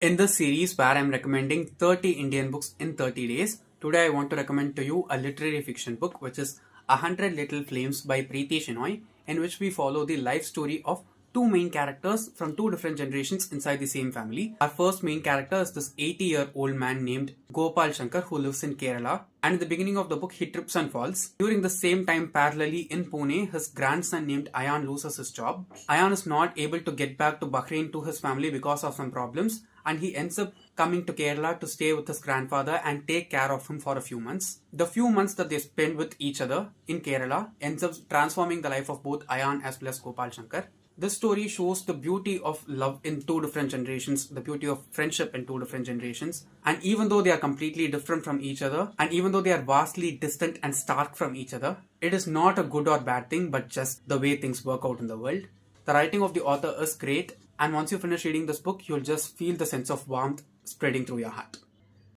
In this series where I'm recommending 30 Indian books in 30 days, today I want to recommend to you a literary fiction book which is 100 Little Flames by Preeti Shenoy, in which we follow the life story of two main characters from two different generations inside the same family. Our first main character is this 80-year-old man named Gopal Shankar who lives in Kerala, and in the beginning of the book he trips and falls. During the same time, parallelly in Pune, his grandson named Ayan loses his job. Ayan is not able to get back to Bahrain to his family because of some problems, and he ends up coming to Kerala to stay with his grandfather and take care of him for a few months. The few months that they spend with each other in Kerala ends up transforming the life of both Ayan as well as Gopal Shankar. This story shows the beauty of love in two different generations, the beauty of friendship in two different generations. And even though they are completely different from each other, and even though they are vastly distant and stark from each other, it is not a good or bad thing, but just the way things work out in the world. The writing of the author is great, and once you finish reading this book, you'll just feel the sense of warmth spreading through your heart.